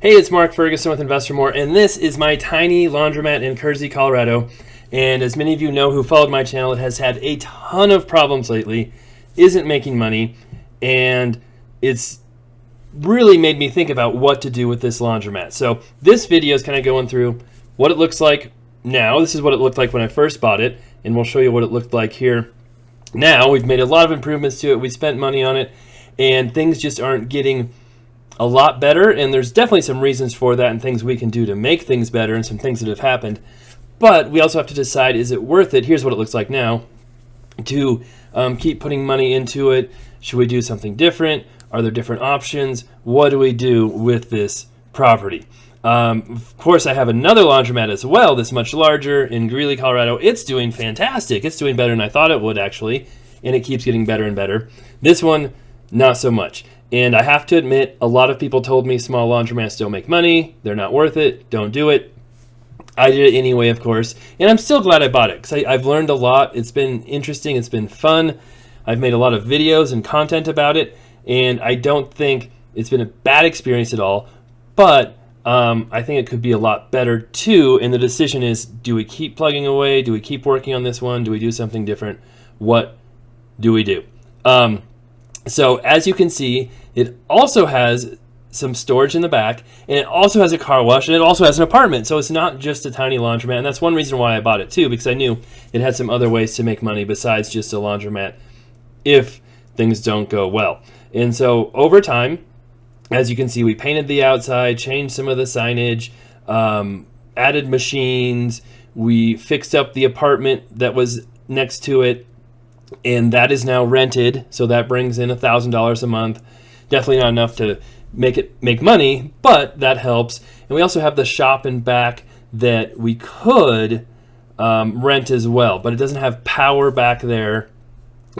Hey, it's Mark Ferguson with Investor More, and this is my tiny laundromat in Kersey, Colorado. And as many of you know who followed my channel, it has had a ton of problems lately, isn't making money, and it's really made me think about what to do with this laundromat. So this video is kind of going through what it looks like now. This is what it looked like when I first bought it, and we'll show you what it looked like here. Now, we've made a lot of improvements to it. We spent money on it, and things just aren't getting a lot better, and there's definitely some reasons for that and things we can do to make things better and some things that have happened. But we also have to decide, is it worth it? Here's what it looks like now. To keep putting money into it. Should we do something different? Are there different options? What do we do with this property? Of course, I have another laundromat as well that's much larger in Greeley, Colorado. It's doing fantastic. It's doing better than I thought it would, actually, and it keeps getting better and better. This one, not so much. And I have to admit, a lot of people told me small laundromats don't make money, they're not worth it, don't do it. I did it anyway, of course, and I'm still glad I bought it because I've learned a lot. It's been interesting, it's been fun. I've made a lot of videos and content about it, and I don't think it's been a bad experience at all, but I think it could be a lot better too, and the decision is, do we keep plugging away? Do we keep working on this one? Do we do something different? What do we do? So as you can see, it also has some storage in the back, and it also has a car wash, and it also has an apartment. So it's not just a tiny laundromat, and that's one reason why I bought it too, because I knew it had some other ways to make money besides just a laundromat if things don't go well. And so over time, as you can see, we painted the outside, changed some of the signage, added machines, we fixed up the apartment that was next to it, and that is now rented, so that brings in $1,000 a month. Definitely not enough to make money, but that helps. And we also have the shop in back that we could rent as well, but it doesn't have power back there.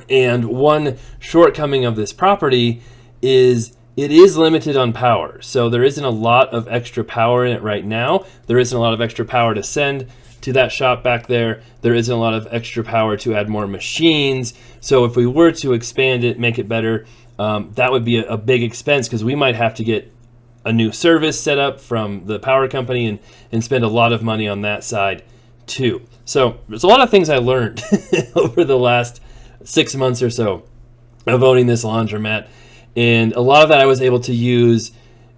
And one shortcoming of this property is it is limited on power, so there isn't a lot of extra power in it right now. There isn't a lot of extra power to send to that shop back there. There isn't a lot of extra power to add more machines. So if we were to expand it, make it better, that would be a big expense because we might have to get a new service set up from the power company and spend a lot of money on that side too. So there's a lot of things I learned over the last 6 months or so of owning this laundromat. And a lot of that I was able to use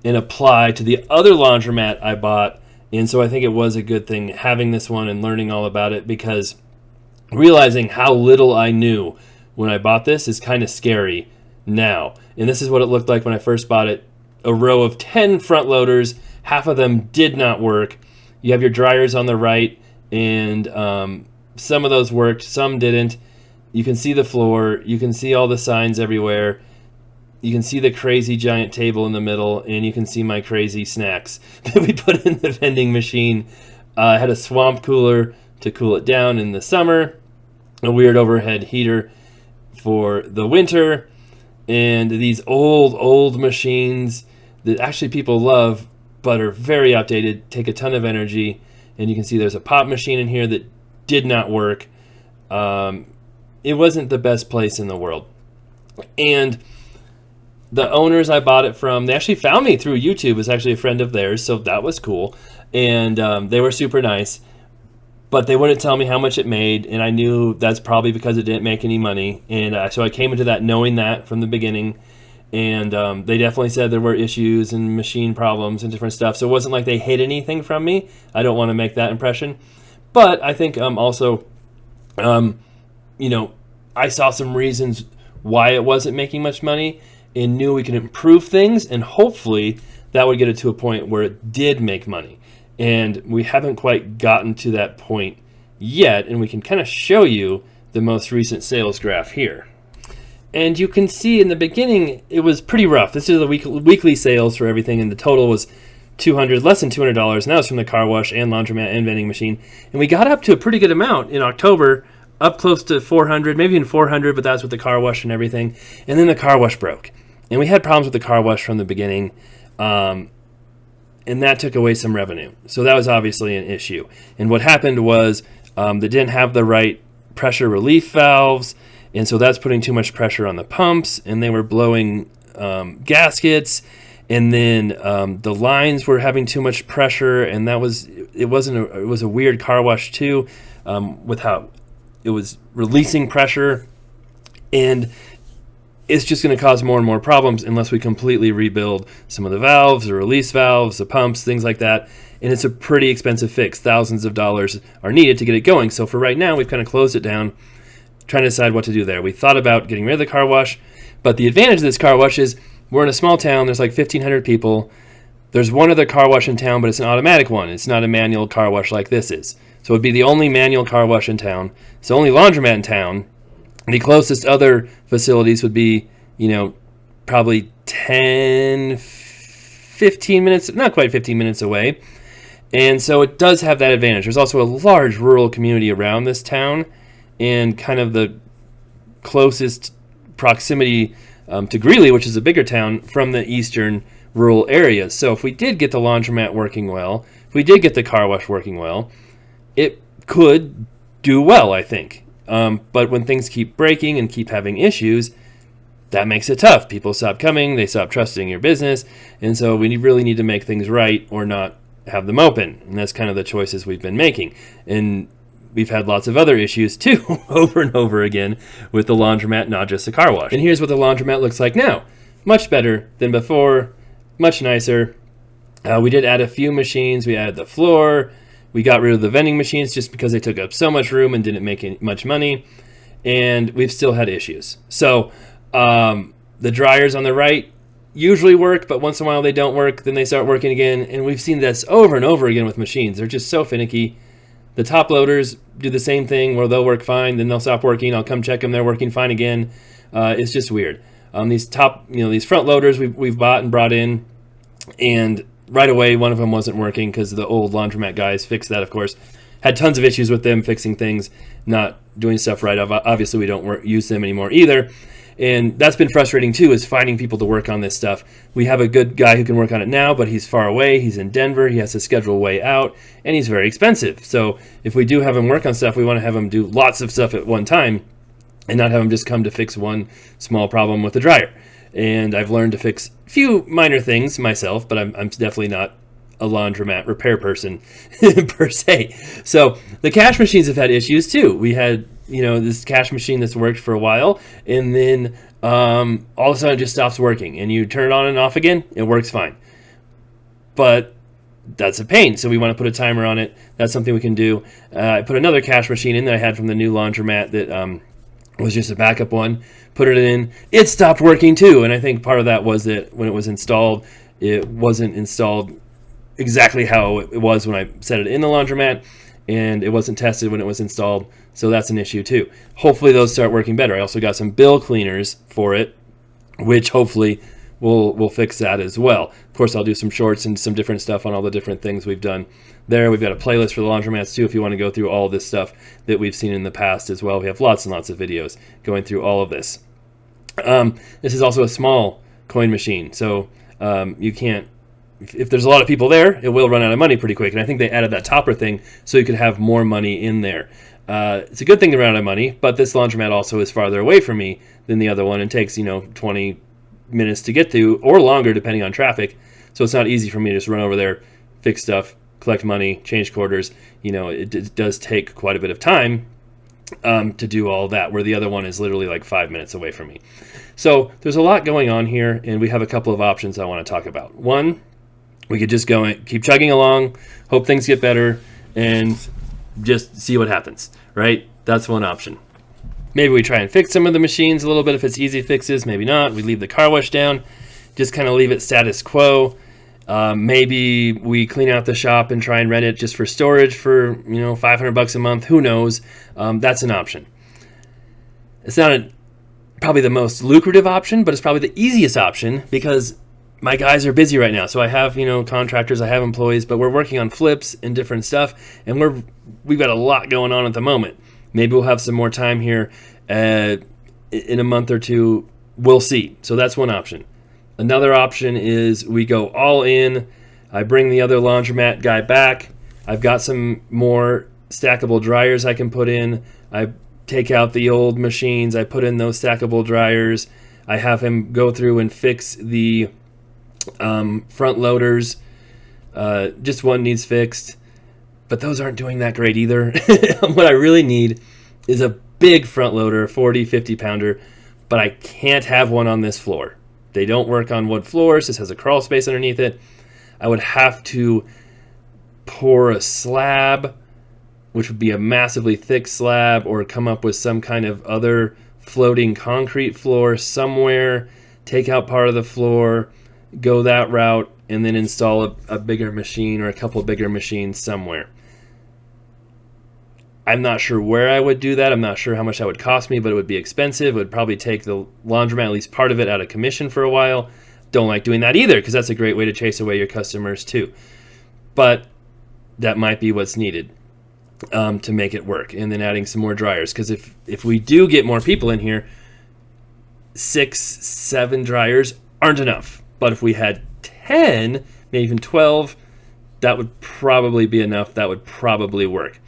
and apply to the other laundromat I bought. And so I think it was a good thing having this one and learning all about it, because realizing how little I knew when I bought this is kind of scary now. And this is what it looked like when I first bought it. A row of 10 front loaders, half of them did not work. You have your dryers on the right, and some of those worked, some didn't. You can see the floor, you can see all the signs everywhere. You can see the crazy giant table in the middle, and you can see my crazy snacks that we put in the vending machine. I had a swamp cooler to cool it down in the summer, a weird overhead heater for the winter, and these old machines that actually people love but are very outdated, take a ton of energy. And you can see there's a pop machine in here that did not work. It wasn't the best place in the world. And the owners I bought it from, they actually found me through YouTube. It's actually a friend of theirs, so that was cool. And they were super nice, but they wouldn't tell me how much it made, and I knew that's probably because it didn't make any money. And so I came into that knowing that from the beginning, and they definitely said there were issues and machine problems and different stuff, so it wasn't like they hid anything from me. I don't want to make that impression. But I think also, I saw some reasons why it wasn't making much money, and knew we could improve things, and hopefully that would get it to a point where it did make money. And we haven't quite gotten to that point yet, and we can kind of show you the most recent sales graph here. And you can see in the beginning it was pretty rough. This is the weekly sales for everything, and the total was less than $200, and that was from the car wash and laundromat and vending machine. And we got up to a pretty good amount in October, up close to 400, maybe even 400, but that's with the car wash and everything. And then the car wash broke. And we had problems with the car wash from the beginning, and that took away some revenue. So that was obviously an issue. And what happened was they didn't have the right pressure relief valves, and so that's putting too much pressure on the pumps, and they were blowing gaskets, And then the lines were having too much pressure, and it was a weird car wash too, with how it was releasing pressure, and it's just going to cause more and more problems unless we completely rebuild some of the valves, the release valves, the pumps, things like that. And it's a pretty expensive fix. Thousands of dollars are needed to get it going. So for right now, we've kind of closed it down, trying to decide what to do there. We thought about getting rid of the car wash, but the advantage of this car wash is we're in a small town. There's like 1,500 people. There's one other car wash in town, but it's an automatic one. It's not a manual car wash like this is. So it'd be the only manual car wash in town. It's the only laundromat in town. The closest other facilities would be, probably 10, 15 minutes, not quite 15 minutes away. And so it does have that advantage. There's also a large rural community around this town, and kind of the closest proximity to Greeley, which is a bigger town, from the eastern rural areas. So if we did get the laundromat working well, if we did get the car wash working well, it could do well, I think. But when things keep breaking and keep having issues, that makes it tough. People stop coming, they stop trusting your business, and so we really need to make things right or not have them open. And that's kind of the choices we've been making. And we've had lots of other issues too, over and over again, with the laundromat, not just the car wash. And here's what the laundromat looks like now. Much better than before, much nicer. We did add a few machines. We added the floor. We got rid of the vending machines just because they took up so much room and didn't make much money. And we've still had issues. So the dryers on the right usually work, but once in a while they don't work. Then they start working again. And we've seen this over and over again with machines. They're just so finicky. The top loaders do the same thing where they'll work fine, then they'll stop working. I'll come check them. They're working fine again. It's just weird. These front loaders we've bought and brought in, and right away, one of them wasn't working because the old laundromat guys fixed that, of course. Had tons of issues with them fixing things, not doing stuff right. Obviously, we don't use them anymore either. And that's been frustrating too, is finding people to work on this stuff. We have a good guy who can work on it now, but he's far away. He's in Denver. He has to schedule way out, and he's very expensive. So if we do have him work on stuff, we want to have him do lots of stuff at one time and not have him just come to fix one small problem with the dryer. And I've learned to fix a few minor things myself, but I'm definitely not a laundromat repair person per se. So the cash machines have had issues too. We had this cash machine that's worked for a while, and then all of a sudden it just stops working, and you turn it on and off again, it works fine. But that's a pain, so we want to put a timer on it. That's something we can do. I put another cash machine in that I had from the new laundromat that was just a backup one. Put it in, it stopped working too, and I think part of that was that when it was installed, it wasn't installed exactly how it was when I set it in the laundromat, and it wasn't tested when it was installed, so that's an issue too. Hopefully those start working better. I also got some bill cleaners for it, which hopefully will fix that as well. Of course, I'll do some shorts and some different stuff on all the different things we've done there. We've got a playlist for the laundromats too if you want to go through all this stuff that we've seen in the past as well. We have lots and lots of videos going through all of this. This is also a small coin machine, so you can't, if there's a lot of people there, it will run out of money pretty quick. And I think they added that topper thing so you could have more money in there. It's a good thing to run out of money, but this laundromat also is farther away from me than the other one and takes 20 minutes to get to, or longer depending on traffic. So it's not easy for me to just run over there, fix stuff, collect money, change quarters. It does take quite a bit of time to do all that, where the other one is literally like 5 minutes away from me. So there's a lot going on here, and we have a couple of options I want to talk about. One, we could just go and keep chugging along, hope things get better, and just see what happens, right? That's one option. Maybe we try and fix some of the machines a little bit if it's easy fixes, maybe not. We leave the car wash down, just kind of leave it status quo. Maybe we clean out the shop and try and rent it just for storage for $500 a month. Who knows? That's an option. It's not probably the most lucrative option, but it's probably the easiest option because my guys are busy right now. So I have contractors, I have employees, but we're working on flips and different stuff, and we've got a lot going on at the moment. Maybe we'll have some more time here in a month or two. We'll see. So that's one option. Another option is we go all in. I bring the other laundromat guy back. I've got some more stackable dryers I can put in. I take out the old machines. I put in those stackable dryers. I have him go through and fix the Front loaders, just one needs fixed, but those aren't doing that great either. What I really need is a big front loader, 40, 50 pounder, but I can't have one on this floor. They don't work on wood floors. This has a crawl space underneath it. I would have to pour a slab, which would be a massively thick slab, or come up with some kind of other floating concrete floor somewhere, take out part of the floor, go that route, and then install a bigger machine or a couple bigger machines somewhere. I'm not sure where I would do that. I'm not sure how much that would cost me, but it would be expensive. It would probably take the laundromat, at least part of it, out of commission for a while. Don't like doing that either, because that's a great way to chase away your customers too. But that might be what's needed to make it work. And then adding some more dryers, because if we do get more people in here, 6, 7 dryers aren't enough. But if we had 10, maybe even 12, that would probably be enough. That would probably work.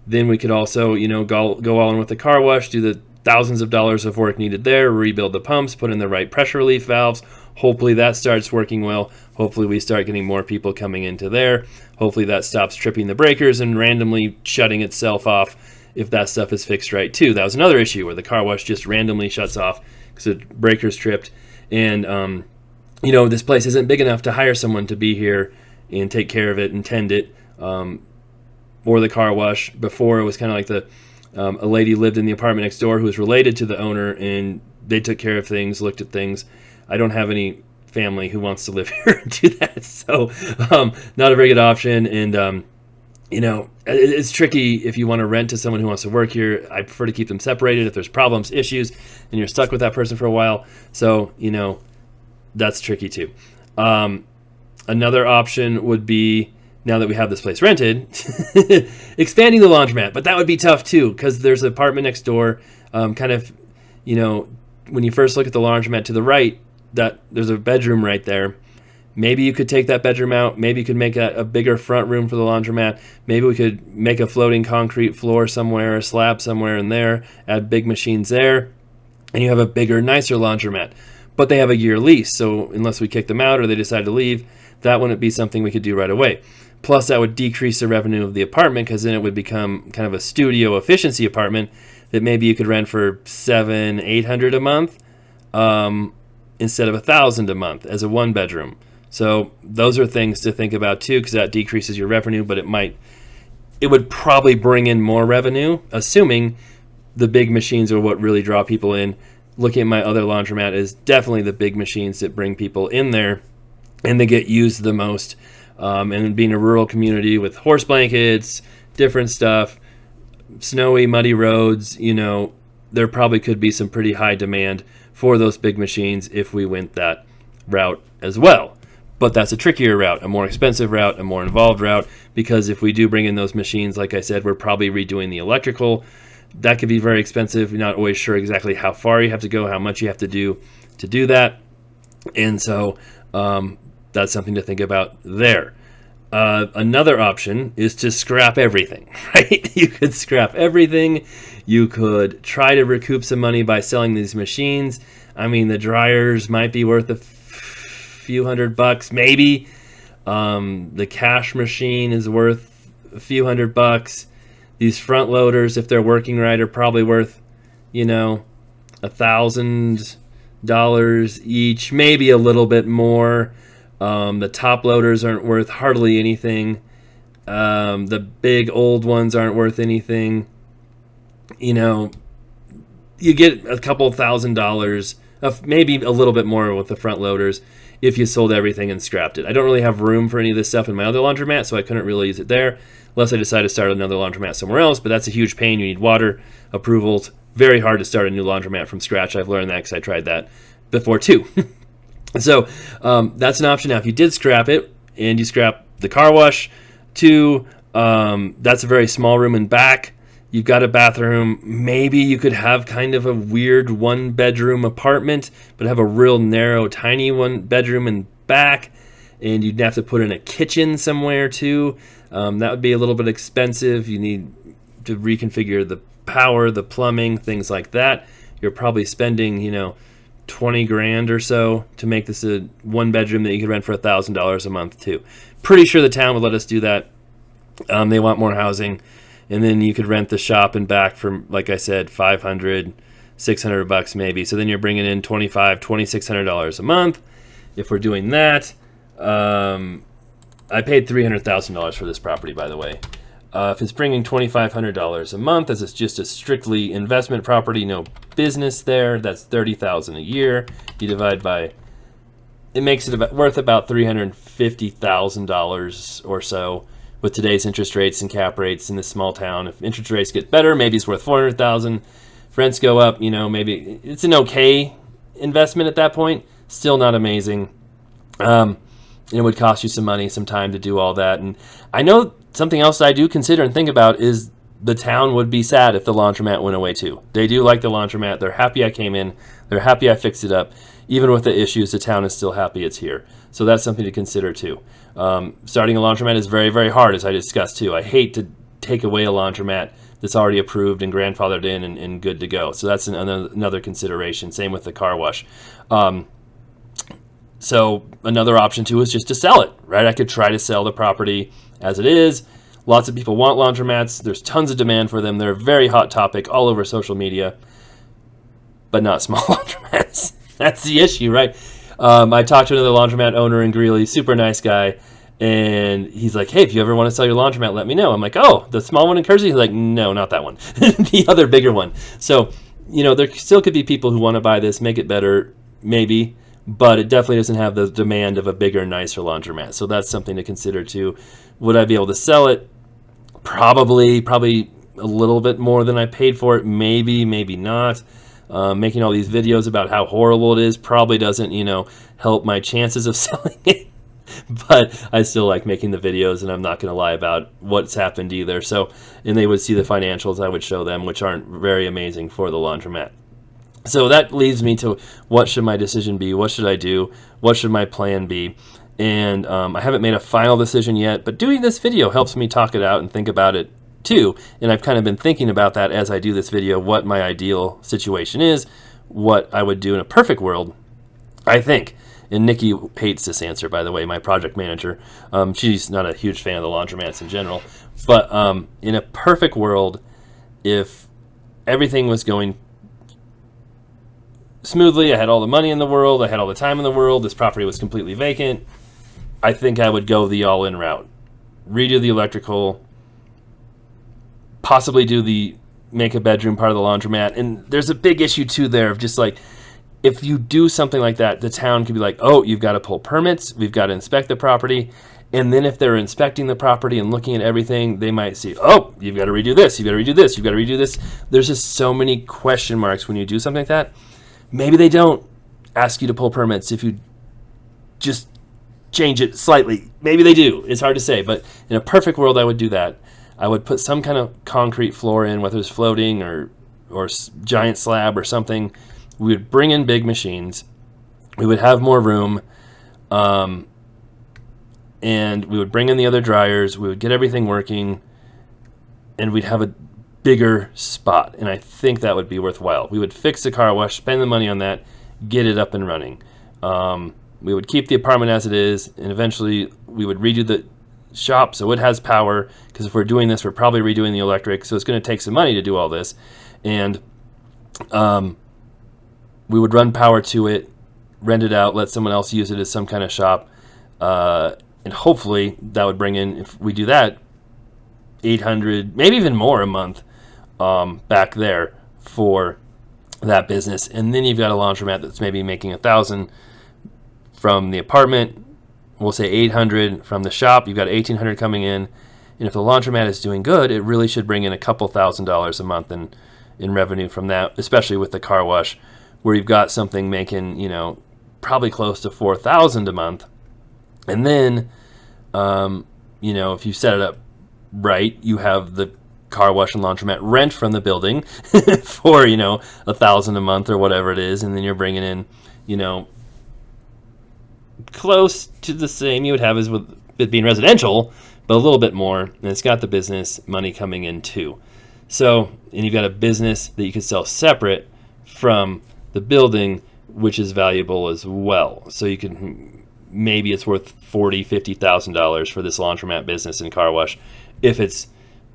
Then we could also, go all in with the car wash, do the thousands of dollars of work needed there, rebuild the pumps, put in the right pressure relief valves. Hopefully that starts working well. Hopefully we start getting more people coming into there. Hopefully that stops tripping the breakers and randomly shutting itself off if that stuff is fixed right too. That was another issue where the car wash just randomly shuts off because the breaker's tripped. And, this place isn't big enough to hire someone to be here and take care of it and tend it. Or the car wash. Before, it was kind of like a lady lived in the apartment next door who was related to the owner, and they took care of things, looked at things. I don't have any family who wants to live here and do that, so not a very good option. And it's tricky if you want to rent to someone who wants to work here. I prefer to keep them separated if there's problems, issues, and you're stuck with that person for a while. So that's tricky too. Another option would be, now that we have this place rented, expanding the laundromat. But that would be tough too, because there's an apartment next door. When you first look at the laundromat to the right, that there's a bedroom right there. Maybe you could take that bedroom out. Maybe you could make a bigger front room for the laundromat. Maybe we could make a floating concrete floor somewhere, a slab somewhere in there, add big machines there, and you have a bigger, nicer laundromat. But they have a year lease, so unless we kick them out or they decide to leave, that wouldn't be something we could do right away. Plus, that would decrease the revenue of the apartment, because then it would become kind of a studio efficiency apartment that maybe you could rent for $700-800 a month instead of $1,000 a month as a one bedroom. So those are things to think about too, because that decreases your revenue, but it would probably bring in more revenue, assuming the big machines are what really draw people in. Looking at my other laundromat is definitely the big machines that bring people in there, and they get used the most. And being a rural community with horse blankets, different stuff, snowy, muddy roads, there probably could be some pretty high demand for those big machines if we went that route as well. But that's a trickier route, a more expensive route, a more involved route, because if we do bring in those machines, like I said, we're probably redoing the electrical. That could be very expensive. You're not always sure exactly how far you have to go, how much you have to do that. And so that's something to think about there. Another option is to scrap everything, right? You could scrap everything. You could try to recoup some money by selling these machines. I mean, the dryers might be worth a few $100, maybe. The cash machine is worth a few $100. These front loaders, if they're working right, are probably worth, $1,000 each, maybe a little bit more. The top loaders aren't worth hardly anything. The big old ones aren't worth anything. You get a couple $1,000, maybe a little bit more with the front loaders if you sold everything and scrapped it. I don't really have room for any of this stuff in my other laundromat, so I couldn't really use it there unless I decide to start another laundromat somewhere else, but that's a huge pain. You need water, approvals. Very hard to start a new laundromat from scratch. I've learned that because I tried that before too. So that's an option. Now, if you did scrap it and you scrap the car wash too, that's a very small room in back. You've got a bathroom. Maybe you could have kind of a weird one-bedroom apartment, but have a real narrow, tiny one-bedroom in back, and you'd have to put in a kitchen somewhere too. That would be a little bit expensive. You need to reconfigure the power, the plumbing, things like that. You're probably spending, 20 grand or so to make this a 1-bedroom that you could rent for $1,000 a month too. Pretty sure the town would let us do that. They want more housing, and then you could rent the shop and back for, like I said, $500-$600 maybe. So then you're bringing in $2,600 a month. If we're doing that, I paid $300,000 for this property, by the way. If it's bringing $2,500 a month, as it's just a strictly investment property, no business there, that's $30,000 a year. You divide by, it makes it worth about $350,000 or so with today's interest rates and cap rates in this small town. If interest rates get better, maybe it's worth $400,000. If rents go up, maybe it's an okay investment at that point. Still not amazing. And it would cost you some money, some time to do all that. And I know something else I do consider and think about is the town would be sad if the laundromat went away too. They do like the laundromat. They're happy I came in. They're happy I fixed it up. Even with the issues, the town is still happy it's here. So that's something to consider too. Starting a laundromat is very, very hard, as I discussed too. I hate to take away a laundromat that's already approved and grandfathered in and good to go. So that's another consideration. Same with the car wash. So another option too is just to sell it, right? I could try to sell the property as it is. Lots of people want laundromats. There's tons of demand for them. They're a very hot topic all over social media, but not small laundromats. That's the issue, right? I talked to another laundromat owner in Greeley, super nice guy, and he's like, hey, if you ever want to sell your laundromat, let me know. I'm like, oh, the small one in Kersey? He's like, no, not that one. The other bigger one. So, there still could be people who want to buy this, make it better, maybe, but it definitely doesn't have the demand of a bigger, nicer laundromat. So that's something to consider too. Would I be able to sell it? Probably a little bit more than I paid for it. Maybe, maybe not. Making all these videos about how horrible it is probably doesn't, help my chances of selling it. But I still like making the videos, and I'm not going to lie about what's happened either. So, and they would see the financials I would show them, which aren't very amazing for the laundromat. So that leads me to, what should my decision be? What should I do? What should my plan be? And I haven't made a final decision yet, but doing this video helps me talk it out and think about it too. And I've kind of been thinking about that as I do this video, what my ideal situation is, what I would do in a perfect world, I think. And Nikki hates this answer, by the way, my project manager. She's not a huge fan of the laundromats in general. But in a perfect world, if everything was going smoothly, I had all the money in the world, I had all the time in the world, this property was completely vacant, I think I would go the all-in route. Redo the electrical, possibly do the make a bedroom part of the laundromat. And there's a big issue too there of just like, if you do something like that, the town could be like, oh, you've got to pull permits, we've got to inspect the property. And then if they're inspecting the property and looking at everything, they might see, oh, you've got to redo this, you've got to redo this, you've got to redo this. There's just so many question marks when you do something like that. Maybe they don't ask you to pull permits if you just change it slightly. Maybe they do. It's hard to say. But in a perfect world, I would do that. I would put some kind of concrete floor in, whether it's floating or giant slab or something. We would bring in big machines. We would have more room. And we would bring in the other dryers. We would get everything working. And we'd have a bigger spot. And I think that would be worthwhile. We would fix the car wash, spend the money on that, get it up and running. We would keep the apartment as it is, and eventually we would redo the shop so it has power, because if we're doing this, we're probably redoing the electric, so it's going to take some money to do all this. And we would run power to it, rent it out, let someone else use it as some kind of shop, and hopefully that would bring in, if we do that, $800, maybe even more a month back there for that business. And then you've got a laundromat that's maybe making $1,000 from the apartment, we'll say $800 from the shop, you've got $1,800 coming in, and if the laundromat is doing good, it really should bring in a couple $1,000s a month in revenue from that, especially with the car wash, where you've got something making, probably close to $4,000 a month. And then, if you set it up right, you have the car wash and laundromat rent from the building for, $1,000 a month or whatever it is, and then you're bringing in, close to the same you would have as with it being residential, but a little bit more, and it's got the business money coming in too. So, and you've got a business that you can sell separate from the building which is valuable as well. So you can, maybe it's worth $40,000, $50,000 for this laundromat business and car wash if it's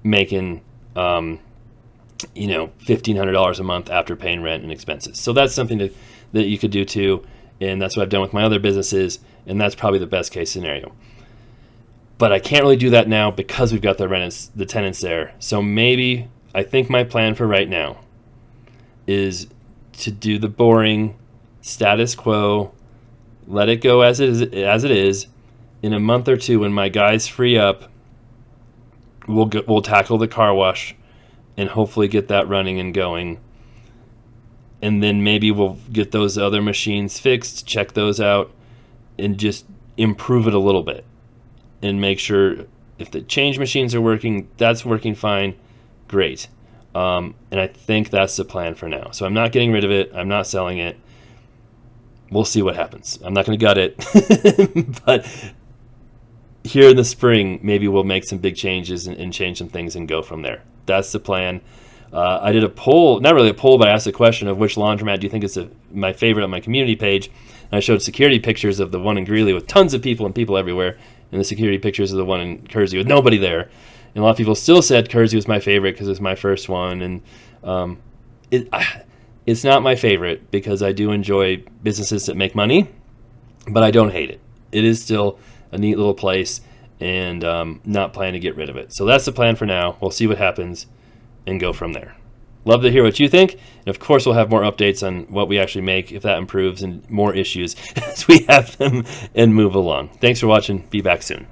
making $1,500 a month after paying rent and expenses. So that's something that you could do too, and that's what I've done with my other businesses, and that's probably the best case scenario. But I can't really do that now because we've got the tenants there. So maybe, I think my plan for right now is to do the boring status quo, let it go as it is. In a month or two, when my guys free up, we'll tackle the car wash and hopefully get that running and going. And then maybe we'll get those other machines fixed, check those out, and just improve it a little bit. And make sure if the change machines are working, that's working fine, great. And I think that's the plan for now. So I'm not getting rid of it. I'm not selling it. We'll see what happens. I'm not going to gut it. But here in the spring, maybe we'll make some big changes and change some things and go from there. That's the plan. I did a poll, not really a poll, but I asked a question of which laundromat do you think is my favorite on my community page. And I showed security pictures of the one in Greeley with tons of people and people everywhere, and the security pictures of the one in Kersey with nobody there. And a lot of people still said Kersey was my favorite because it was my first one. And it's not my favorite because I do enjoy businesses that make money, but I don't hate it. It is still a neat little place, and not planning to get rid of it. So that's the plan for now. We'll see what happens and go from there. Love to hear what you think. And of course, we'll have more updates on what we actually make, if that improves, and more issues as we have them and move along. Thanks for watching. Be back soon.